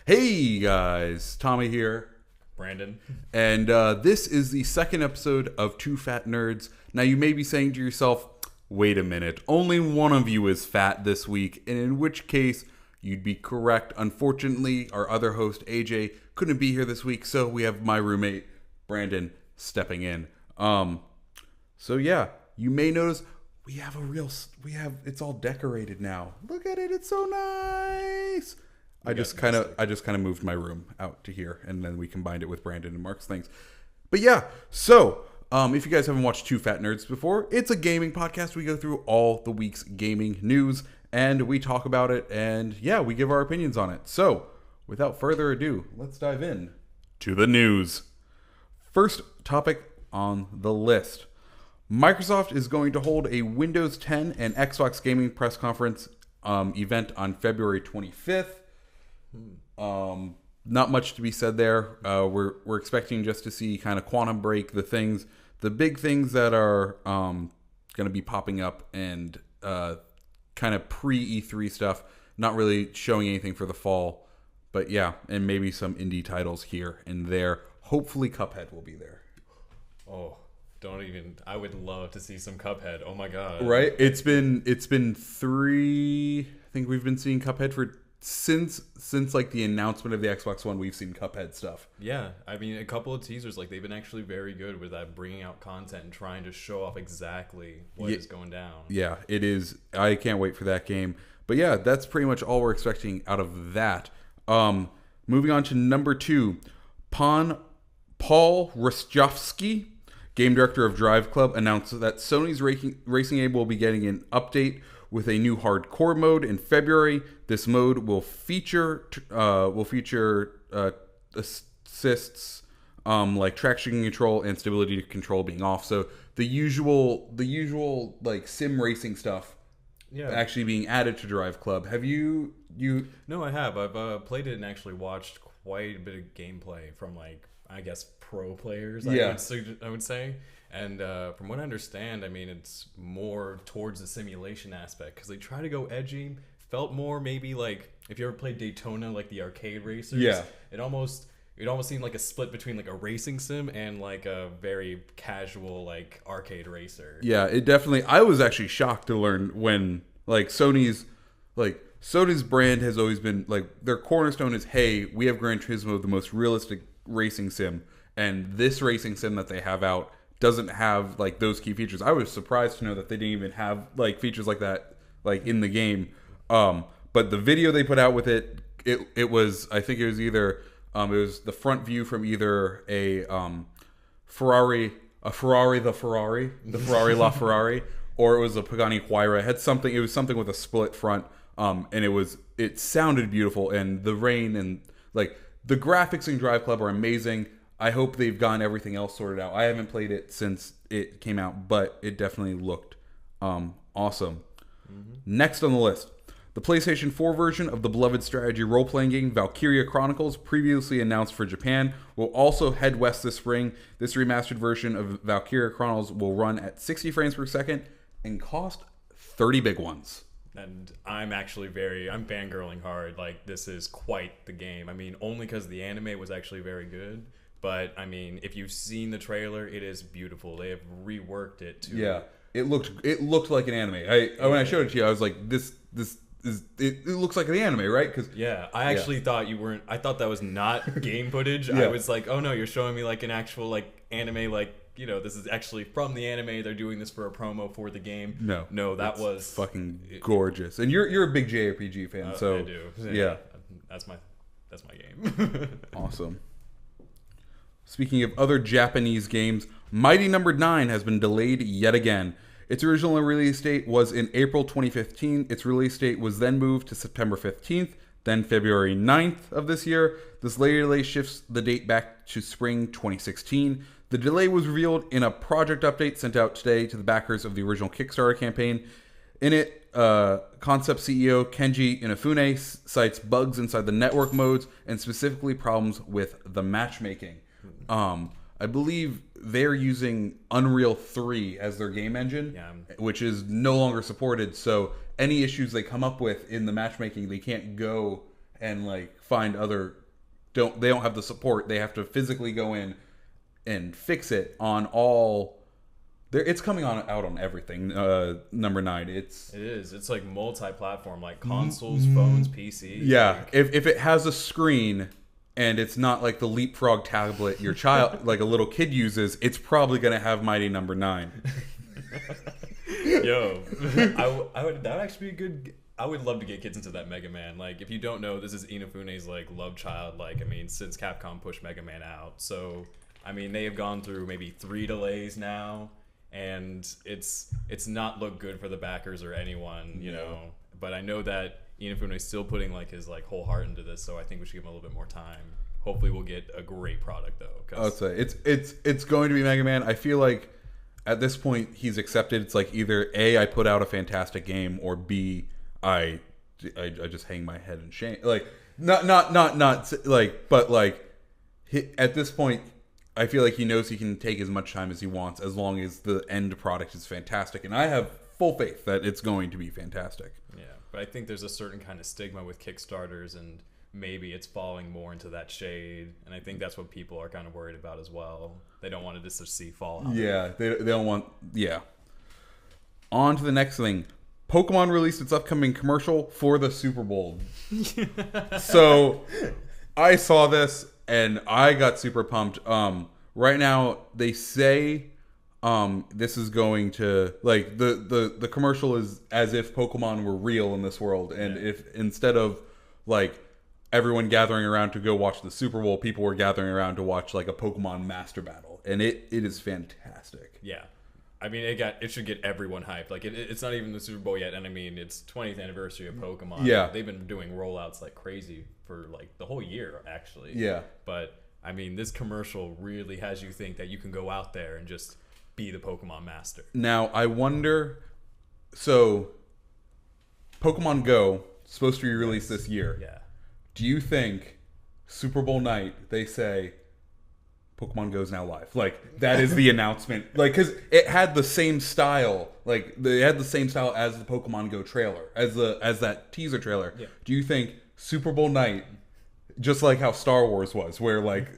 Hey guys, Tommy here. Brandon. And this is the second episode of Two Fat Nerds. Now you may be saying to yourself, wait a minute, only one of you is fat this week, and in which case you'd be correct. Unfortunately, our other host, AJ, couldn't be here this week, so we have my roommate, Brandon, stepping in. So yeah, you may notice it's all decorated now. Look at it, it's so nice. I just kind of moved my room out to here, and then we combined it with Brandon and Mark's things. But yeah, so if you guys haven't watched Two Fat Nerds before, it's a gaming podcast. We go through all the week's gaming news, and we talk about it, and yeah, we give our opinions on it. So without further ado, let's dive in to the news. First topic on the list. Microsoft is going to hold a Windows 10 and Xbox gaming press conference event on February 25th. Not much to be said there. We're expecting just to see kind of Quantum Break, the big things that are going to be popping up, and kind of pre-E3 stuff. Not really showing anything for the fall, but yeah, and maybe some indie titles here and there. Hopefully, Cuphead will be there. Oh, I would love to see some Cuphead. Oh my god. Right? It's been 3. I think we've been seeing Cuphead since like the announcement of the Xbox One. We've seen Cuphead stuff. Yeah, I mean, a couple of teasers, like, they've been actually very good with that, bringing out content and trying to show off exactly what is going down. Yeah, it is. I can't wait for that game. But yeah, that's pretty much all we're expecting out of that. Moving on to number 2, Paul Rostrovsky, game director of Drive Club, announced that Sony's racing game will be getting an update with a new hardcore mode in February. This mode will feature assists like traction control and stability control being off. So the usual like sim racing stuff, actually being added to Drive Club. Have you? No, I have. I've played it and actually watched quite a bit of gameplay from, like, I guess, pro players. I would say. And from what I understand, I mean, it's more towards the simulation aspect, because they try to go edgy. Felt more maybe like if you ever played Daytona, like the arcade racers. Yeah. It almost seemed like a split between like a racing sim and like a very casual like arcade racer. Yeah, it definitely. I was actually shocked to learn when like Sony's brand has always been like, their cornerstone is, hey, we have Gran Turismo, the most realistic racing sim, and this racing sim that they have out doesn't have like those key features. I was surprised to know that they didn't even have like features like that like in the game. But the video they put out with it was, I think it was either it was the front view from either a Ferrari LaFerrari, or it was a Pagani Huayra. It was something with a split front, and it sounded beautiful, and the rain and like the graphics in Drive Club are amazing. I hope they've gotten everything else sorted out. I haven't played it since it came out, but it definitely looked awesome. Mm-hmm. Next on the list, the PlayStation 4 version of the beloved strategy role-playing game Valkyria Chronicles, previously announced for Japan, will also head west this spring. This remastered version of Valkyria Chronicles will run at 60 frames per second and cost 30 big ones. And I'm fangirling hard. Like, this is quite the game. I mean, only because the anime was actually very good. But I mean, if you've seen the trailer, it is beautiful. They have reworked it too. Yeah, it looked like an anime. When I showed it to you, I was like, it looks like the anime, right? Because I actually thought you weren't. I thought that was not game footage. I was like, oh no, you're showing me like an actual like anime, like, you know, this is actually from the anime. They're doing this for a promo for the game. No, that was fucking gorgeous. And you're a big JRPG fan, so I do. Yeah, that's my game. Awesome. Speaking of other Japanese games, Mighty No. 9 has been delayed yet again. Its original release date was in April 2015. Its release date was then moved to September 15th, then February 9th of this year. This later delay shifts the date back to spring 2016. The delay was revealed in a project update sent out today to the backers of the original Kickstarter campaign. In it, Concept CEO Kenji Inafune cites bugs inside the network modes and specifically problems with the matchmaking. I believe they're using Unreal 3 as their game engine, which is no longer supported. So any issues they come up with in the matchmaking, they can't go and like find other. They don't have the support. They have to physically go in and fix it on all. It's coming out on everything. Number 9. It is. It's like multi-platform, like consoles, phones, PC. Yeah. If it has a screen and it's not like the Leapfrog tablet your child, like a little kid uses, it's probably gonna have Mighty Number 9. Yo, that would actually be good. I would love to get kids into that Mega Man. Like, if you don't know, this is Inafune's like love child. Like, I mean, since Capcom pushed Mega Man out, so I mean, they have gone through maybe 3 delays now. And it's not looked good for the backers or anyone, you know. But I know that Inafune is still putting like his like whole heart into this, so I think we should give him a little bit more time. Hopefully, we'll get a great product though. I'll say it's going to be Mega Man. I feel like at this point he's accepted. It's like either A, I put out a fantastic game, or B, I just hang my head in shame. Like not like, but like at this point. I feel like he knows he can take as much time as he wants as long as the end product is fantastic. And I have full faith that it's going to be fantastic. Yeah, but I think there's a certain kind of stigma with Kickstarters, and maybe it's falling more into that shade. And I think that's what people are kind of worried about as well. They don't want to just see fallout. Yeah, they don't want... Yeah. On to the next thing. Pokemon released its upcoming commercial for the Super Bowl. So, I saw this... And I got super pumped. Right now, they say this is going to like the commercial is as if Pokemon were real in this world, and if instead of like everyone gathering around to go watch the Super Bowl, people were gathering around to watch like a Pokemon Master Battle, and it is fantastic. Yeah. I mean, it should get everyone hyped. Like, it's not even the Super Bowl yet, and I mean, it's 20th anniversary of Pokemon. Yeah. They've been doing rollouts like crazy for, like, the whole year, actually. Yeah. But, I mean, this commercial really has you think that you can go out there and just be the Pokemon master. Now, I wonder... So, Pokemon Go is supposed to be released this year. Yeah. Do you think Super Bowl night, they say... Pokemon Go is now live. Like, that is the announcement. Like, because it had the same style. Like, they had the same style as the Pokemon Go trailer, as that teaser trailer. Yeah. Do you think Super Bowl night, just like how Star Wars was, where, like,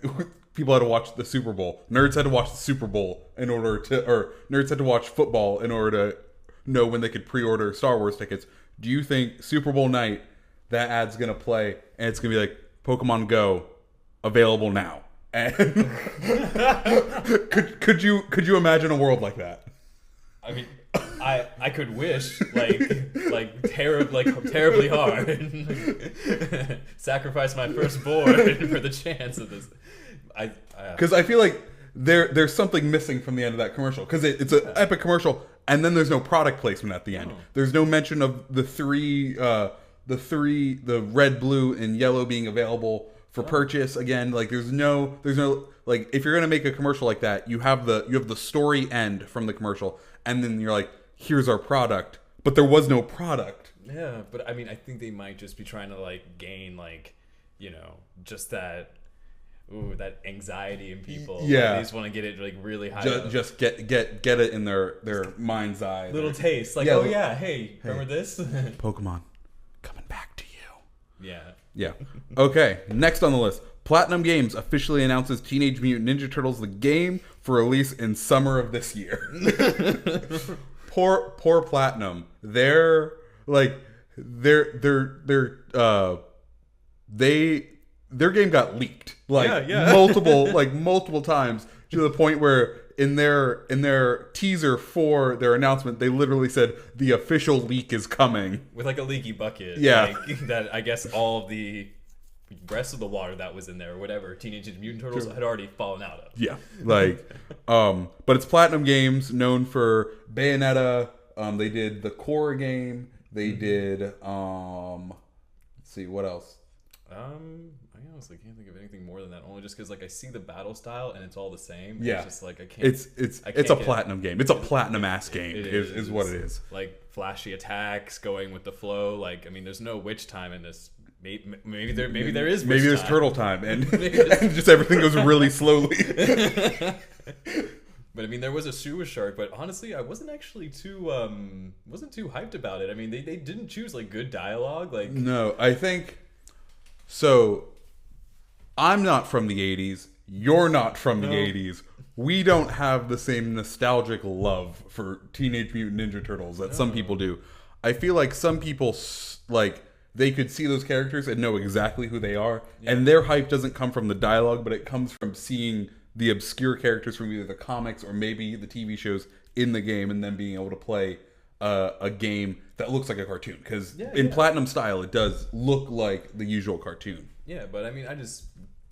people had to watch the Super Bowl. Nerds had to watch the Super Bowl in order to... Or nerds had to watch football in order to know when they could pre-order Star Wars tickets. Do you think Super Bowl night, that ad's going to play, and it's going to be like, Pokemon Go, available now? And could you imagine a world like that? I mean, I could wish terribly hard. Sacrifice my firstborn for the chance of this. Because I feel like there's something missing from the end of that commercial, because it's an epic commercial, and then there's no product placement at the end. There's no mention of the red, blue, and yellow being available for purchase. Again, like there's no like, if you're gonna make a commercial like that, you have the story end from the commercial, and then you're like, here's our product, but there was no product. Yeah, but I mean, I think they might just be trying to like gain, like, you know, just that anxiety in people. Yeah, like, they just want to get it like really high. Just get it in their mind's eye. Little taste, like, oh yeah, hey, remember this? Pokemon coming back to you. Yeah. Yeah. Okay, next on the list. Platinum Games officially announces Teenage Mutant Ninja Turtles the game for release in summer of this year. Poor Platinum. Their game got leaked multiple times, to the point where in their teaser for their announcement, they literally said the official leak is coming with like a leaky bucket. Yeah, that I guess all of the rest of the water that was in there, or whatever, Teenage Mutant Turtles had already fallen out of. Yeah, like, but it's Platinum Games, known for Bayonetta. They did the Korra game. They did. Let's see, what else? I honestly can't think of anything more than that. Only just because, like, I see the battle style and it's all the same. Yeah, it's just like I can't. It's a Platinum game. It's a Platinum ass game. Is what it is. Like flashy attacks, going with the flow. Like, I mean, there's no witch time in this. Maybe there is. Maybe there's turtle time, and and just everything goes really slowly. But I mean, there was a sewer shark. But honestly, I wasn't actually too hyped about it. I mean, they didn't choose like good dialogue. Like, no, I think So I'm not from the 80s. You're not from the 80s. We don't have the same nostalgic love for Teenage Mutant Ninja Turtles that some people do. I feel like some people, like, they could see those characters and know exactly who they are. Yeah. And their hype doesn't come from the dialogue, but it comes from seeing the obscure characters from either the comics or maybe the TV shows in the game and then being able to play a game that looks like a cartoon. Because in Platinum style, it does look like the usual cartoon. Yeah, but I mean,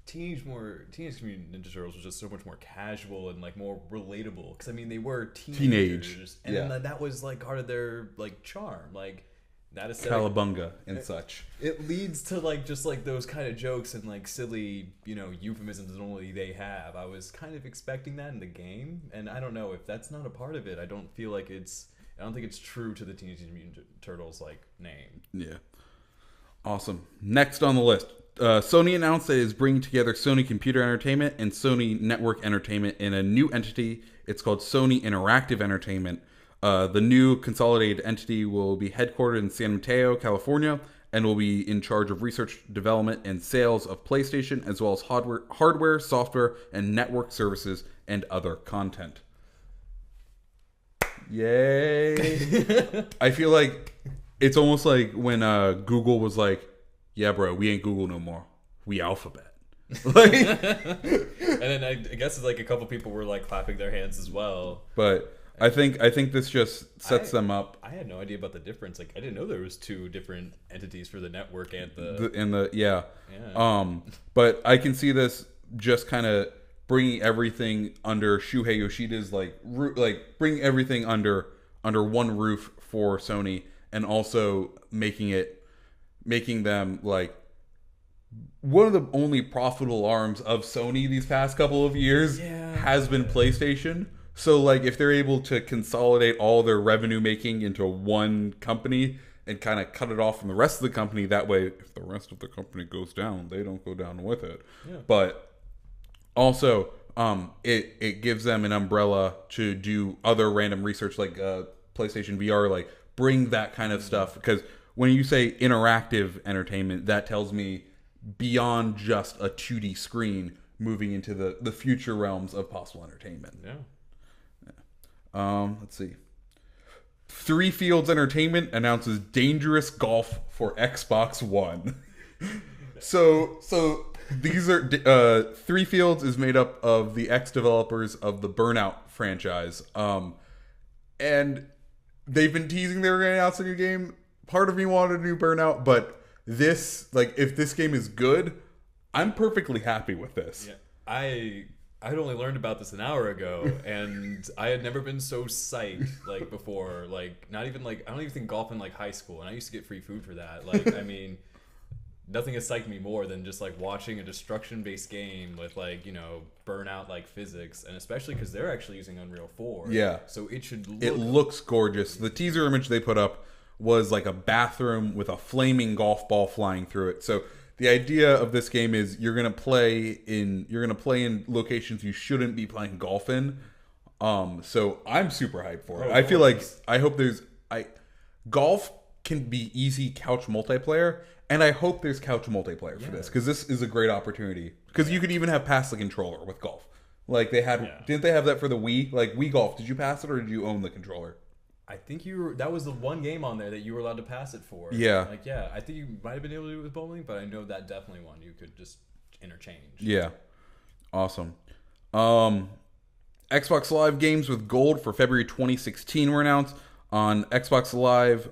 Teenage Mutant Ninja Turtles was just so much more casual and like more relatable. Because I mean, they were teenagers, and then that was like part of their like charm, like that is Cowabunga and such. It leads to like just like those kind of jokes and like silly, euphemisms that only they have. I was kind of expecting that in the game, and I don't know if that's not a part of it. I don't think it's true to the Teenage Mutant Turtles like name. Yeah. Awesome. Next on the list. Sony announced that it is bringing together Sony Computer Entertainment and Sony Network Entertainment in a new entity. It's called Sony Interactive Entertainment. The new consolidated entity will be headquartered in San Mateo, California, and will be in charge of research, development, and sales of PlayStation, as well as hardware, software, and network services, and other content. Yay! I feel like it's almost like when Google was like, yeah, bro, we ain't Google no more. We Alphabet. Like, and then I guess it's like a couple people were like clapping their hands as well. But I think this just sets them up. I had no idea about the difference. Like, I didn't know there was two different entities for the network and yeah. But I can see this just kind of bringing everything under Shuhei Yoshida's like bring everything under one roof for Sony, and also making them like one of the only profitable arms of Sony these past couple of years has been PlayStation. So like if they're able to consolidate all their revenue making into one company and kind of cut it off from the rest of the company, that way if the rest of the company goes down, they don't go down with it. Yeah. But also it gives them an umbrella to do other random research like PlayStation VR, like bring that kind of stuff, because when you say interactive entertainment, that tells me beyond just a 2D screen, moving into the future realms of possible entertainment. Yeah. Let's see. Three Fields Entertainment announces dangerous golf for Xbox One. So these are Three Fields is made up of the ex-developers of the Burnout franchise, and they've been teasing they were going to announce a new game. Part of me wanted a new Burnout, but this, like, if this game is good, I'm perfectly happy with this. Yeah, I had only learned about this an hour ago, and I had never been so psyched like before. Like, not even like I don't even think golf in like high school, and I used to get free food for that. Like, I mean, nothing has psyched me more than just like watching a destruction-based game with like Burnout like physics, and especially because they're actually using Unreal 4. Yeah, so it looks gorgeous. The teaser image they put up was like a bathroom with a flaming golf ball flying through it. So the idea of this game is you're gonna play in locations you shouldn't be playing golf in. So I'm super hyped for it. I hope golf can be easy couch multiplayer, and I hope there's couch multiplayer for this, because this is a great opportunity. Because you could even have pass the controller with golf. Like they had, didn't they have that for the Wii? Like Wii Golf, did you pass it or did you own the controller? I think that was the one game on there that you were allowed to pass it for. Yeah. Like, yeah, I think you might have been able to do it with bowling, but I know that definitely one you could just interchange. Yeah. Awesome. Xbox Live games with gold for February 2016 were announced. On Xbox Live,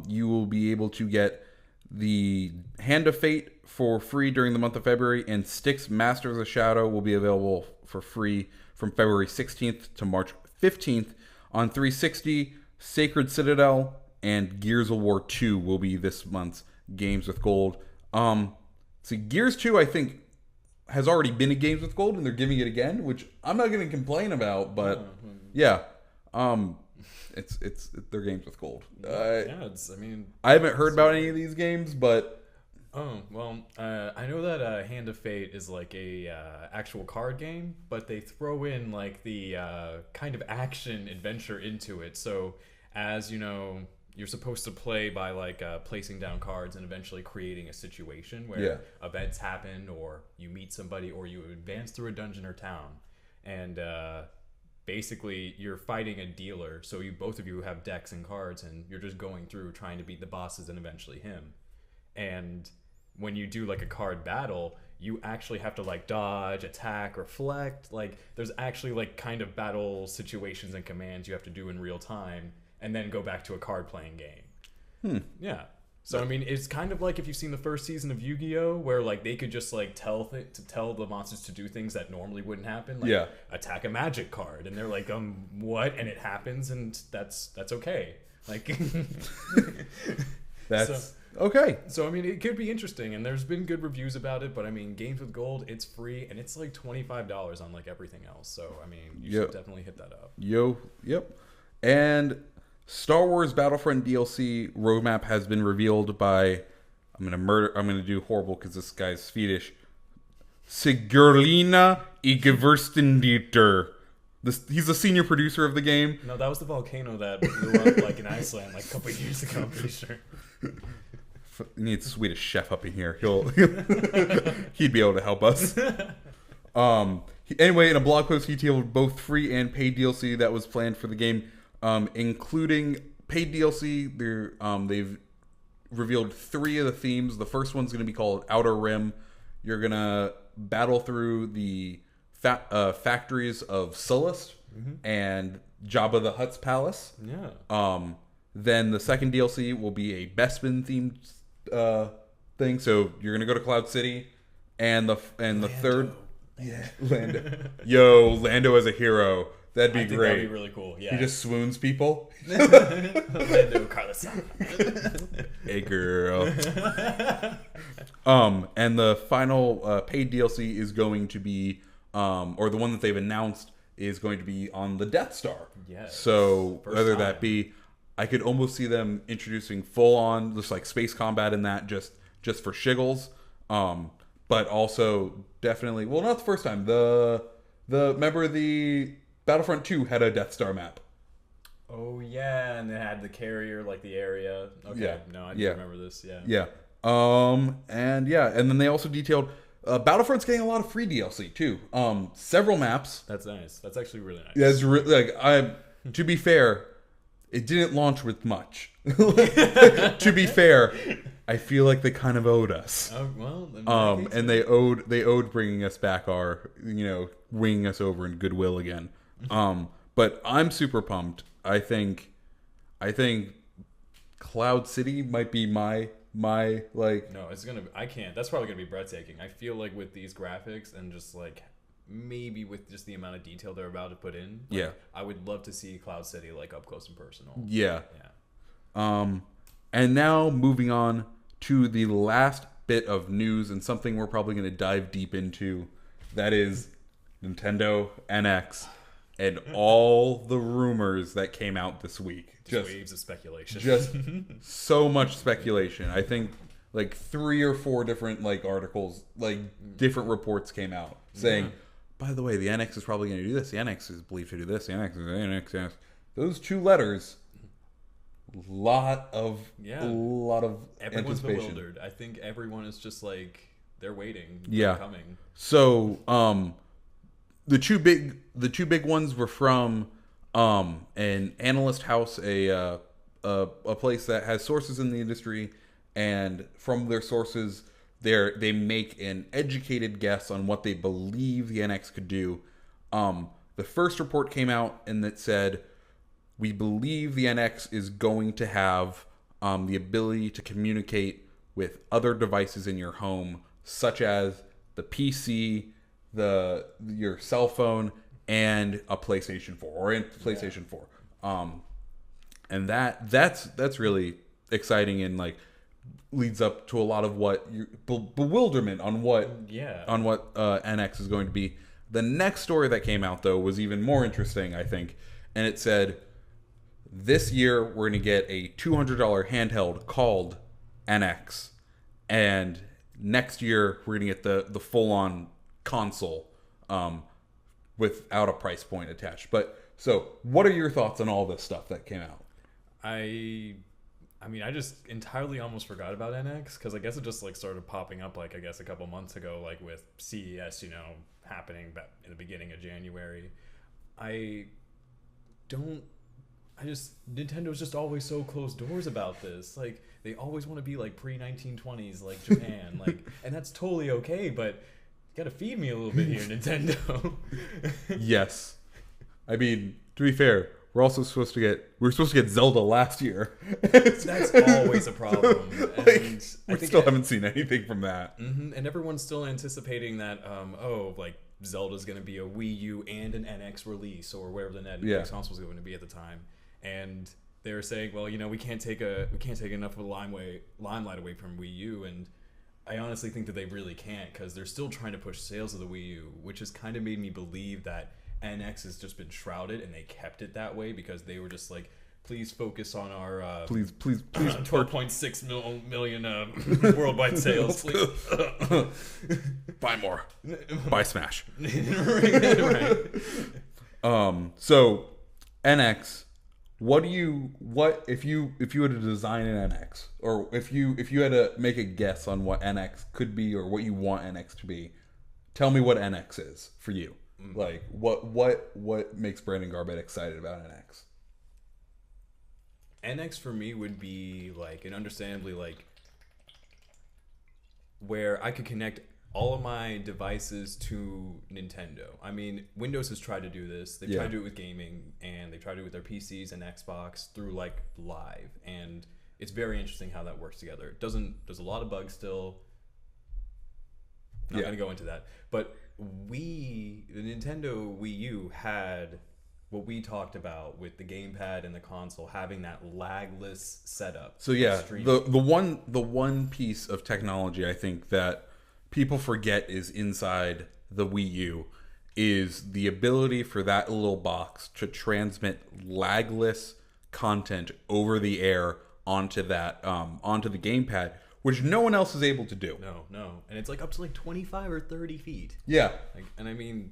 you will be able to get the Hand of Fate for free during the month of February, and Styx Masters of Shadow will be available for free from February 16th to March 15th. On 360, Sacred Citadel and Gears of War 2 will be this month's games with gold. Gears 2 I think has already been in games with gold, and they're giving it again, which I'm not going to complain about, but yeah. It's their games with gold. I haven't heard about any of these games, but I know that Hand of Fate is like a actual card game, but they throw in like the kind of action adventure into it. So as you you're supposed to play by like placing down cards and eventually creating a situation where events happen, or you meet somebody, or you advance through a dungeon or town, and basically you're fighting a dealer. So both of you have decks and cards, and you're just going through trying to beat the bosses and eventually him. And when you do like a card battle, you actually have to like dodge, attack, reflect. Like there's actually like kind of battle situations and commands you have to do in real time, and then go back to a card playing game. Yeah. So I mean, it's kind of like if you've seen the first season of Yu-Gi-Oh, where like they could just like tell the monsters to do things that normally wouldn't happen, like attack a magic card, and they're like, what? And it happens, and that's okay. Like that's okay. So I mean, it could be interesting, and there's been good reviews about it. But I mean, Games with Gold, it's free, and it's like $25 on like everything else. So I mean, you should definitely hit that up. And Star Wars Battlefront DLC roadmap has been revealed by, I'm gonna do horrible because this guy's Swedish, Sigurlina Igeverstendieter. He's a senior producer of the game. No, that was the volcano that blew up like in Iceland like a couple of years ago, I'm pretty sure. We need a Swedish chef up in here. He'd be able to help us. Anyway, in a blog post, he detailed both free and paid DLC that was planned for the game. Including paid DLC, they've revealed 3 of the themes. The first one's going to be called Outer Rim. You're going to battle through the factories of Sullust and Jabba the Hutt's palace. Then the second DLC will be a Bespin themed thing. So you're going to go to Cloud City, and the third, Lando. Lando as a hero. That'd be great. That'd be really cool. Yeah. He just swoons people. Lando Carlson. Hey, girl. And the final paid DLC is going to be, or the one that they've announced is going to be on the Death Star. Yes. So whether that be, I could almost see them introducing full on just like space combat in that, just for shiggles. But also definitely, well, not the first time. Remember the Battlefront 2 had a Death Star map. Oh yeah, and they had the carrier, like the area. Okay, yeah. No, I do remember this. Yeah. Yeah. And then they also detailed Battlefront's getting a lot of free DLC too. Several maps. That's nice. That's actually really nice. That's to be fair, it didn't launch with much. To be fair, I feel like they kind of owed us. Oh well. And they owed bringing us back our, winging us over in goodwill again. But I'm super pumped. I think Cloud City might be my like. No, it's gonna. I can't. That's probably gonna be breathtaking. I feel like with these graphics and just like maybe with just the amount of detail they're about to put in. I would love to see Cloud City like up close and personal. Yeah. And now moving on to the last bit of news and something we're probably going to dive deep into. That is Nintendo NX and all the rumors that came out this week. Just waves of speculation. Just so much speculation. I think like 3 or 4 different like articles, like different reports came out saying, by the way, the NX is probably going to do this. The NX is believed to do this. The NX is the NX. Those 2 letters, a lot of everyone's anticipation. Bewildered. I think everyone is just like they're waiting. Yeah. They're coming. So the two big ones were from an analyst house, a place that has sources in the industry, and from their sources, they make an educated guess on what they believe the NX could do. The first report came out and that said, we believe the NX is going to have the ability to communicate with other devices in your home, such as the PC, your cell phone, and a PlayStation 4 or a PlayStation 4. And that's really exciting and like leads up to a lot of what bewilderment on what NX is going to be. The next story that came out though was even more interesting, I think, and it said, this year we're going to get a $200 handheld called NX, and next year we're going to get the full-on console without a price point attached. But so, what are your thoughts on all this stuff that came out? I I mean, I just entirely almost forgot about NX because I guess it just like started popping up like I guess a couple months ago, like with CES, happening back in the beginning of January. I don't. Nintendo's just always so closed doors about this. Like they always want to be like pre-1920s, like Japan, like, and that's totally okay. But you gotta feed me a little bit here, Nintendo. Yes, I mean, to be fair, we're supposed to get Zelda last year. That's always a problem. And we still haven't seen anything from that. Mm-hmm, and everyone's still anticipating that, like Zelda's going to be a Wii U and an NX release, or wherever the next console was going to be at the time. And they were saying, well, we can't take enough of the limelight away from Wii U, and I honestly think that they really can't, because they're still trying to push sales of the Wii U, which has kind of made me believe that NX has just been shrouded, and they kept it that way because they were just like, please focus on our please 12.6 million worldwide sales. Buy more. Buy Smash. Right. So NX, what if you had to design an NX, or if you had to make a guess on what NX could be or what you want NX to be, tell me what NX is for you. Like what makes Brandon Garbett excited about NX? NX for me would be like an understandably like where I could connect all of my devices to Nintendo. I mean, Windows has tried to do this. They've tried to do it with gaming, and they tried to do it with their PCs and Xbox through like Live, and it's very interesting how that works together. There's a lot of bugs still. Not going to go into that, but the Nintendo Wii U had what we talked about with the gamepad and the console having that lagless setup. So the one piece of technology I think that people forget is inside the Wii U is the ability for that little box to transmit lagless content over the air onto the gamepad, which no one else is able to do. No. And it's like up to like 25 or 30 feet. Yeah. And I mean,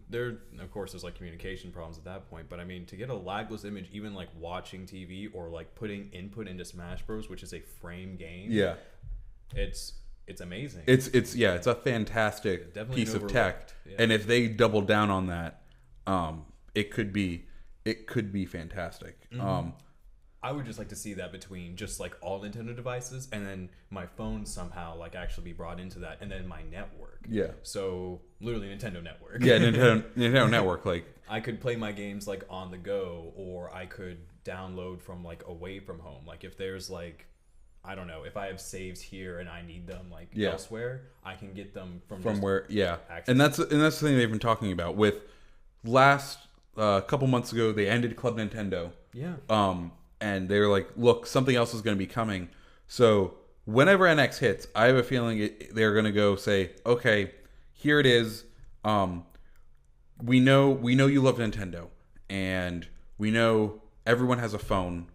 of course, there's like communication problems at that point. But I mean, to get a lagless image, even like watching TV or like putting input into Smash Bros., which is a frame game. Yeah. It's amazing. It's a fantastic piece of tech. Yeah. And if they double down on that, it could be fantastic. Mm-hmm. I would just like to see that between just like all Nintendo devices, and then my phone somehow like actually be brought into that, and then my network. Yeah. So literally Nintendo Network. Yeah, Nintendo Network. Like I could play my games like on the go, or I could download from like away from home. Like if there's like, I don't know, if I have saves here and I need them like elsewhere, I can get them from where. Yeah. And that's the thing they've been talking about with last couple months ago. They ended Club Nintendo. Yeah. And they're like, look, something else is going to be coming. So whenever NX hits, I have a feeling they're going to go say, okay, here it is. We know you love Nintendo, and we know everyone has a phone,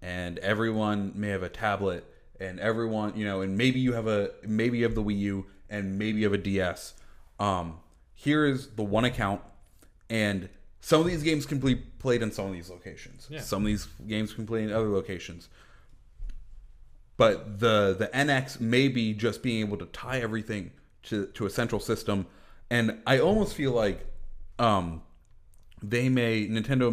and everyone may have a tablet, and everyone, and maybe you have the Wii U, and maybe you have a DS. Here is the one account, and some of these games can be played in some of these locations. Yeah. Some of these games can be played in other locations. But the NX may be just being able to tie everything to a central system. And I almost feel like Nintendo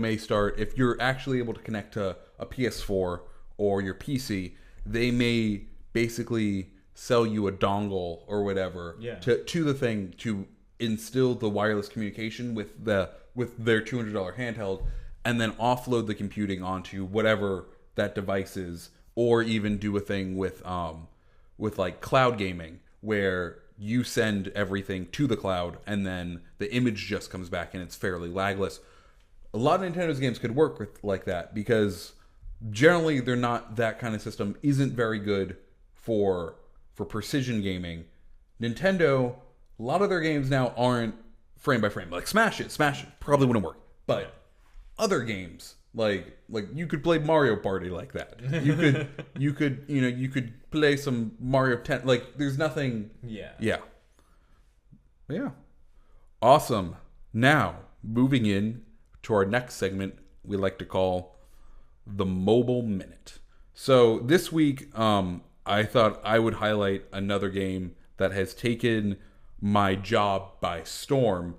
may start, if you're actually able to connect to a PS4 or your PC, they may basically sell you a dongle or whatever to the thing to instill the wireless communication with their $200 handheld, and then offload the computing onto whatever that device is, or even do a thing with like cloud gaming where you send everything to the cloud and then the image just comes back and it's fairly lagless. A lot of Nintendo's games could work like that because generally they're not, that kind of system isn't very good for precision gaming. Nintendo, a lot of their games now aren't frame by frame. Like Smash it probably wouldn't work. But other games, like you could play Mario Party like that. You could play some Mario 10. Like there's nothing. Yeah. Awesome. Now moving in to our next segment, we like to call the Mobile Minute. So this week, I thought I would highlight another game that has taken my job by storm,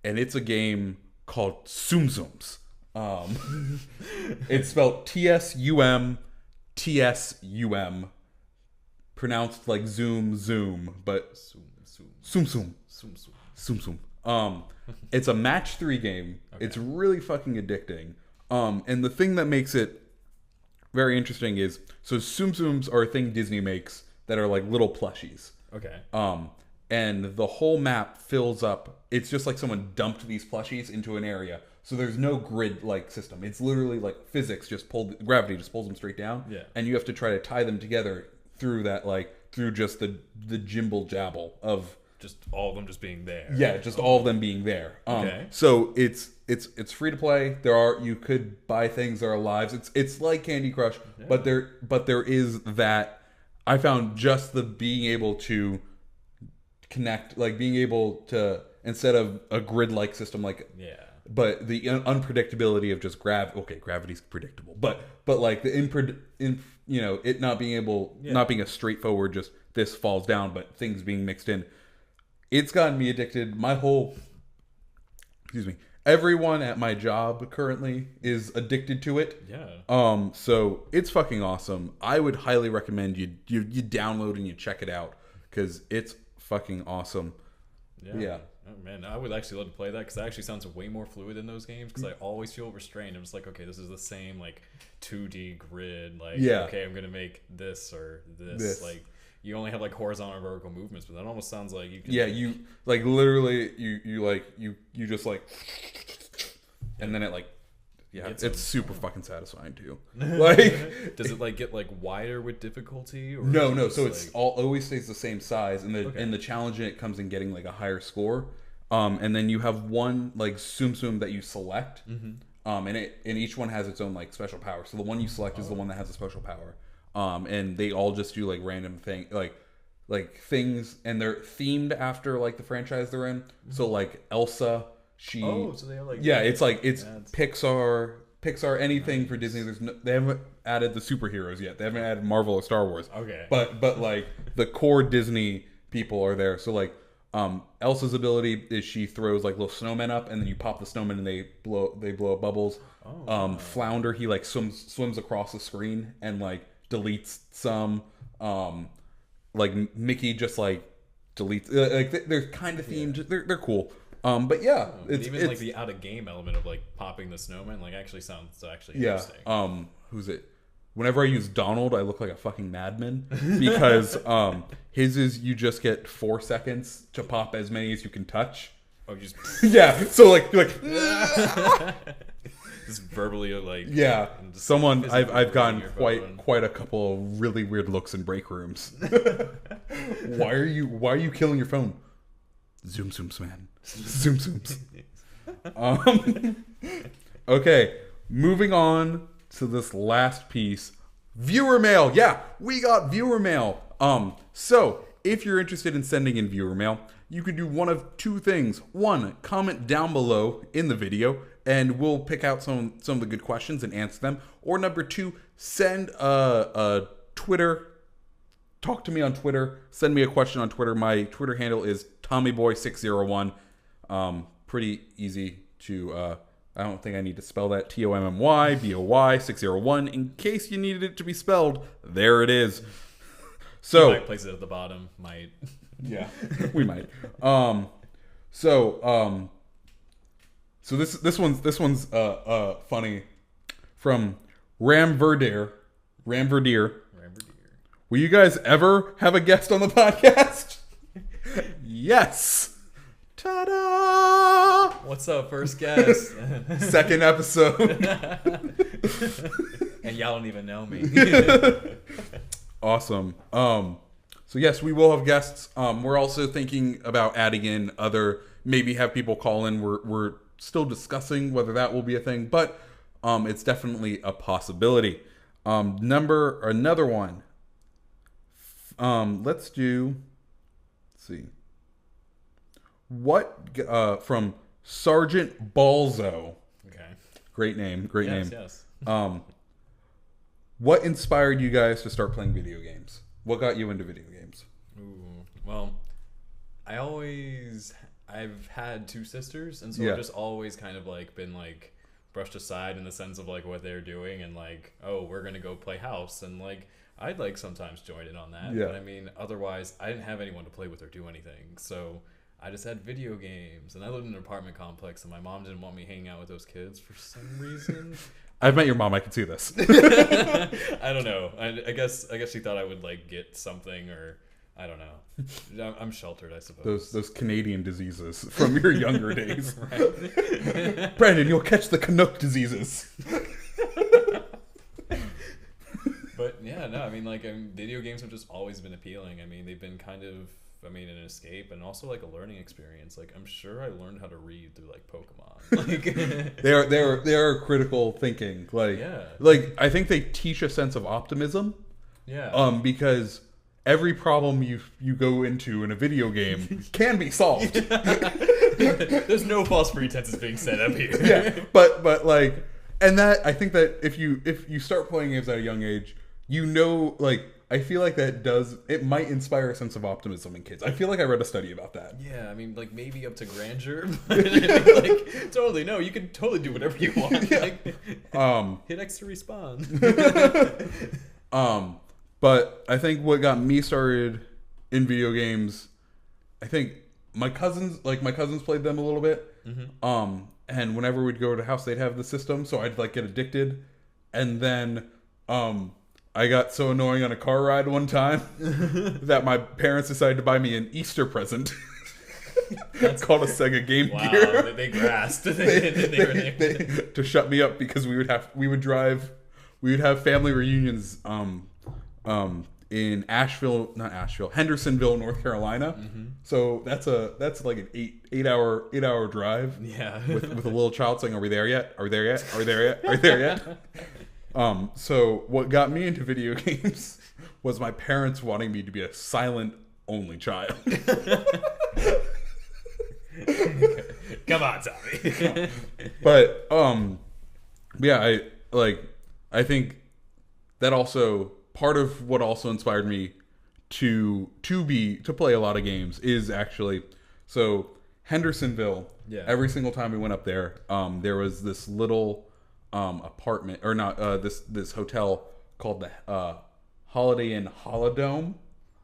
and it's a game called Tsums Tsums. It's spelled Tsum Tsum, pronounced like zoom, but Tsum Tsum. It's a match 3 game. Okay. It's really fucking addicting. And the thing that makes it very interesting is, so Tsum Tsums are a thing Disney makes that are like little plushies. Okay. And the whole map fills up. It's just like someone dumped these plushies into an area. So there's no grid-like system. It's literally like physics gravity just pulls them straight down. Yeah. And you have to try to tie them together through that, like, through just the jimble jabble of just all of them just being there. Yeah, just all of them being there. Okay. So it's free to play. You could buy things that are lives. It's like Candy Crush, yeah. but there is that. I found just the being able to connect, like being able to, instead of a grid-like system, like yeah. But the unpredictability of just gravity's predictable, but like the it not being a straightforward just this falls down, but things being mixed in. It's gotten me addicted. Everyone at my job currently is addicted to it. Yeah. So it's fucking awesome. I would highly recommend you download and you check it out because it's fucking awesome. Yeah. Oh man, I would actually love to play that because that actually sounds way more fluid in those games because I always feel restrained. I'm just like, okay, this is the same like 2D grid. Like, okay, I'm gonna make this or this. Like, you only have like horizontal and vertical movements, but that almost sounds like you can. Yeah, you like literally you just like, and then it like. Yeah, it's super fucking satisfying too. Like, does it like get like wider with difficulty? Or no. So it's always stays the same size, and the challenge in it comes in getting like a higher score. And then you have one like Tsum Tsum that you select, and each one has its own like special power. So the one you select is the one that has a special power. And they all just do like random like things, and they're themed after like the franchise they're in. So like Elsa. So they are like it's Pixar anything for Disney. They haven't added the superheroes yet. They haven't added Marvel or Star Wars. Okay. But like the core Disney people are there. So like Elsa's ability is she throws like little snowmen up, and then you pop the snowmen and they blow up bubbles. Flounder, he like swims across the screen and like deletes some. Like Mickey just like deletes like they're kind of themed. They're cool. But yeah, it's like the out of game element of like popping the snowman like actually sounds interesting. Who's it? Whenever I use Donald, I look like a fucking madman because his is you just get 4 seconds to pop as many as you can touch. Oh, just yeah. So like just verbally like Someone I've gotten quite a couple of really weird looks in break rooms. Why are you killing your phone? Zoom Zooms, man. Zoom Zooms. Okay, moving on to this last piece. Viewer mail. Yeah, we got viewer mail. So if you're interested in sending in viewer mail, you can do one of two things. One, comment down below in the video, and we'll pick out some of the good questions and answer them. Or number two, send a Twitter. Talk to me on Twitter. Send me a question on Twitter. My Twitter handle is TommyBoy601. Pretty easy to. I don't think I need to spell that. TOMMYBOY601. In case you needed it to be spelled, there it is. So you might place it at the bottom. Might. Yeah, we might. So this one's funny from Ram Verdeer. Will you guys ever have a guest on the podcast? Yes. Ta-da! What's up, first guest? Second episode. And y'all don't even know me. Awesome. So yes, we will have guests. We're also thinking about adding in maybe have people call in. We're still discussing whether that will be a thing, but it's definitely a possibility. Another one. Let's see. What from Sergeant Balzo. Okay. Great name. Yes. what inspired you guys to start playing video games? What got you into video games? Ooh, well, I've had two sisters, and so Yeah. I've just always kind of like been like brushed aside in the sense of like what they're doing, and like, oh, we're gonna go play house, and like I'd like sometimes join in on that. Yeah. But I mean, otherwise I didn't have anyone to play with or do anything, so I just had video games, and I lived in an apartment complex, and my mom didn't want me hanging out with those kids for some reason. I've met your mom. I can see this. I don't know. I guess she thought I would like get something, or I don't know. I'm sheltered, I suppose. Those Canadian diseases from your younger days. Right. Brandon, you'll catch the Canuck diseases. But yeah, no, I mean, like, video games have just always been appealing. I mean, they've been kind of, I mean, an escape and also like a learning experience. Like, I'm sure I learned how to read through like Pokemon. Like, they are critical thinking. Like, yeah. like I think they teach a sense of optimism. Yeah. Because every problem you go into in a video game can be solved. There's no false pretenses being set up here. Yeah, but like, and that I think that if you start playing games at a young age, you know, like, I feel like it might inspire a sense of optimism in kids. I feel like I read a study about that. Yeah, I mean, like, maybe up to grandeur, but I mean, like, totally, no, you can totally do whatever you want. Yeah. Like, hit X to respond. But I think what got me started in video games, I think my cousins played them a little bit. Mm-hmm. And whenever we'd go to the house, they'd have the system, so I'd like get addicted. And then, I got so annoying on a car ride one time that my parents decided to buy me an Easter present. Called a Sega Game Gear. Wow, they grasped. To shut me up because we would have family reunions in Hendersonville, North Carolina. Mm-hmm. So that's like an eight hour drive. Yeah. with a little child saying, "Are we there yet? Are we there yet? Are we there yet? Are we there yet?" So what got me into video games was my parents wanting me to be a silent only child. Come on, Tommy. But yeah, I think that also part of what also inspired me to play a lot of games is actually, so Hendersonville. Yeah. Every single time we went up there, there was this little apartment, or not, this hotel called the Holiday Inn Holodome.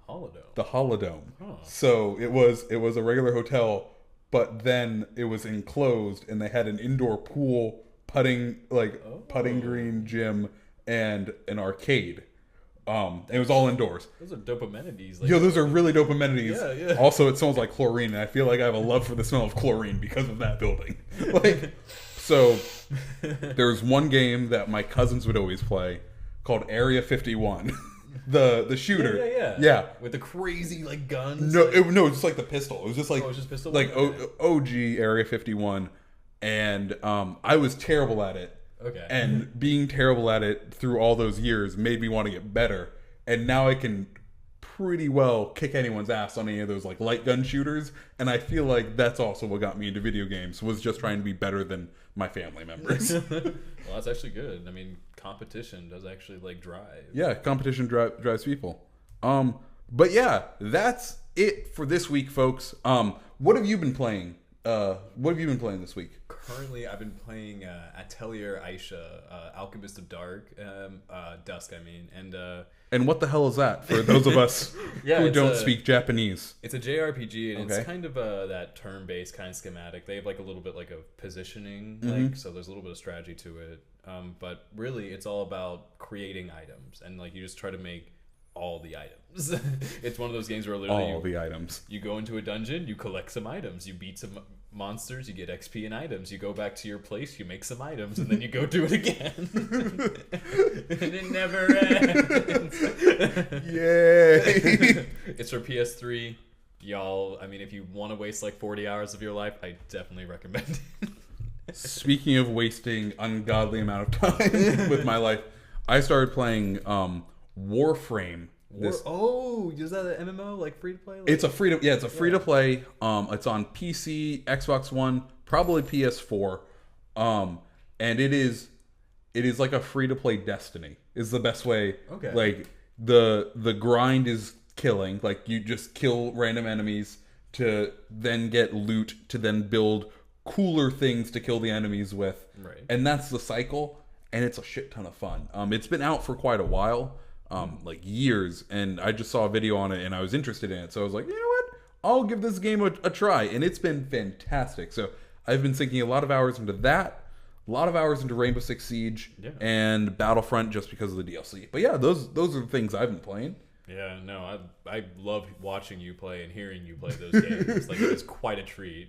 The Holodome. Huh. So it was a regular hotel, but then it was enclosed, and they had an indoor pool, putting green gym, and an arcade. It was all indoors. Those are dope amenities. Yo, those are really dope amenities. Yeah, yeah. Also, it smells like chlorine, and I feel like I have a love for the smell of chlorine because of that building. Like, so there's one game that my cousins would always play called Area 51. The shooter. Yeah. With the crazy like guns. No, no, just like the pistol. It was just like, it's just pistol. Like OG Area 51, and I was terrible at it. Okay. And being terrible at it through all those years made me want to get better. And now I can pretty well kick anyone's ass on any of those like light gun shooters. And I feel like that's also what got me into video games, was just trying to be better than my family members. Well, that's actually good. I mean, competition does actually like drive. Yeah, competition drives people. But yeah, that's it for this week, folks. What have you been playing? What have you been playing this week? Currently, I've been playing Atelier Aisha, Alchemist of Dusk. And what the hell is that for those of us who don't speak Japanese? It's a JRPG, and it's kind of that turn-based kind of schematic. They have like a little bit like of positioning, like, so there's a little bit of strategy to it. But really, it's all about creating items, and like you just try to make all the items. It's one of those games where literally the items. You go into a dungeon, you collect some items, you beat some monsters, you get XP and items, you go back to your place, you make some items, and then you go do it again. And it never ends. Yay! It's for PS3. Y'all, I mean, if you want to waste like 40 hours of your life, I definitely recommend it. Speaking of wasting ungodly amount of time with my life, I started playing Warframe. Is that an MMO, like free to play? It's a free to play. It's on PC, Xbox One, probably PS4. And it is like a free to play Destiny. is the best way. Okay. Like the grind is killing. Like you just kill random enemies to then get loot to then build cooler things to kill the enemies with. Right. And that's the cycle, and it's a shit ton of fun. It's been out for quite a while, like years, and I just saw a video on it and I was interested in it. So I was like, you know what? I'll give this game a try, and it's been fantastic. So I've been sinking a lot of hours into that, a lot of hours into Rainbow Six Siege, and Battlefront just because of the DLC. But yeah, those are the things I've been playing. Yeah, no, I love watching you play and hearing you play those games. Like, it's quite a treat.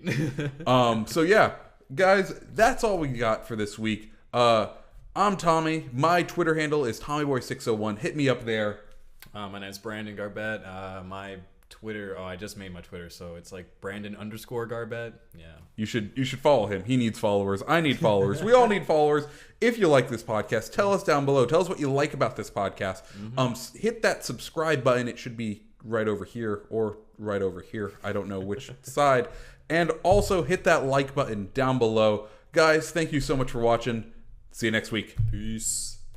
So yeah, guys, that's all we got for this week. I'm Tommy. My Twitter handle is TommyBoy601. Hit me up there. My name's Brandon Garbett. My Twitter, I just made my Twitter, so it's like Brandon_Garbett. Yeah. You should follow him. He needs followers. I need followers. We all need followers. If you like this podcast, tell us down below. Tell us what you like about this podcast. Hit that subscribe button. It should be right over here or right over here. I don't know which side. And also hit that like button down below. Guys, thank you so much for watching. See you next week. Peace.